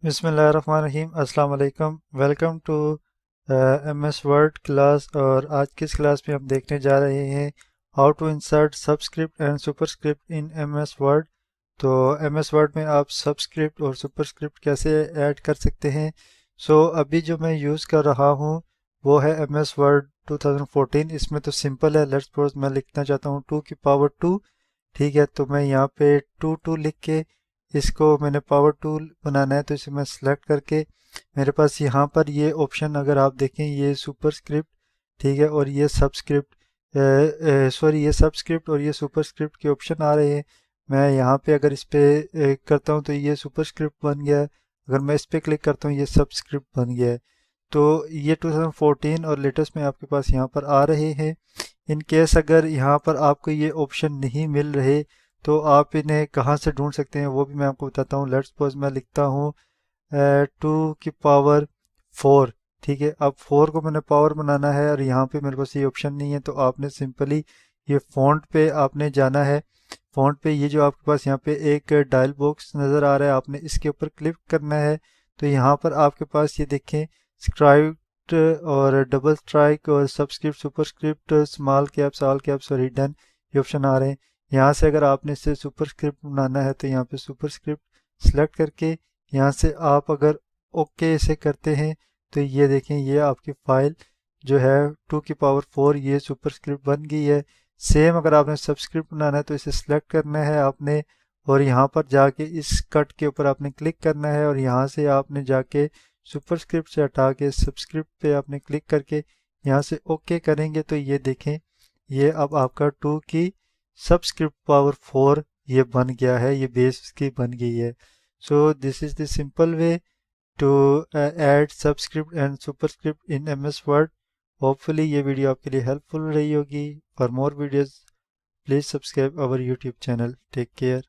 बिस्मिल्लाहिर्रहमानिर्रहीम अस्सलाम वालेकुम। Welcome to MS Word class. और आज की इस क्लास में हम देखने जा रहे हैं how to insert subscript and superscript in MS Word. तो एमएस वर्ड में आप सबस्क्रिप्ट और सुपरस्क्रिप्ट कैसे ऐड कर सकते हैं। अभी जो मैं यूज़ कर रहा हूँ वो है एमएस वर्ड 2014। इसमें तो सिंपल है। लेट्स सपोज मैं लिखना चाहता हूँ 2 की पावर 2। ठीक है, तो मैं यहाँ पे 2 लिख के इसको मैंने पावर टूल बनाना है, तो इसे मैं सेलेक्ट करके मेरे पास यहाँ पर ये ऑप्शन अगर आप देखें, ये सुपरस्क्रिप्ट, ठीक है, और ये सबस्क्रिप्ट, सॉरी ये सबस्क्रिप्ट और ये सुपरस्क्रिप्ट के ऑप्शन आ रहे हैं। मैं यहाँ पे अगर इस पे करता हूँ तो ये सुपरस्क्रिप्ट बन गया है। अगर मैं इस पे क्लिक करता हूँ ये सबस्क्रिप्ट बन गया है। तो ये 2014 और लेटेस्ट में आपके पास यहाँ पर आ रहे हैं। इन केस अगर यहाँ पर आपको ये ऑप्शन नहीं मिल रहे तो आप इन्हें कहाँ से ढूंढ सकते हैं वो भी मैं आपको बताता हूँ। लेट्स सपोज मैं लिखता हूँ 2 की पावर 4। ठीक है, अब 4 को मैंने पावर बनाना है और यहाँ पे मेरे पास ये ऑप्शन नहीं है, तो आपने सिंपली ये फॉन्ट पे आपने जाना है। फॉन्ट पे ये जो आपके पास यहाँ पे एक डायल बॉक्स नज़र आ रहा है, आपने इसके ऊपर क्लिक करना है। तो यहाँ पर आपके पास ये देखें स्क्राइब्ड और डबल स्ट्राइक और subscript superscript small caps all caps और हिडन ये ऑप्शन आ रहे हैं। यहाँ से अगर आपने इसे सुपरस्क्रिप्ट बनाना है तो यहाँ पे सुपरस्क्रिप्ट सेलेक्ट करके यहाँ से आप अगर ओके इसे करते हैं तो ये देखें ये आपकी फाइल जो है 2 की पावर 4 ये सुपरस्क्रिप्ट बन गई है। सेम अगर आपने सबस्क्रिप्ट बनाना है तो इसे सिलेक्ट करना है आपने, और यहाँ पर जाके इस कट के ऊपर आपने क्लिक करना है और यहाँ से आपने जाके सुपरस्क्रिप्ट से हटा के सबस्क्रिप्ट पे आपने क्लिक करके यहाँ से ओके करेंगे तो ये देखें ये अब आपका 2 की सबस्क्रिप्ट पावर 4 ये बन गया है, ये बेस इसकी बन गई है। So this is the simple way to add subscript and superscript in MS Word. Hopefully ये वीडियो आपके लिए हेल्पफुल रही होगी। For more videos please subscribe our YouTube channel. Take care.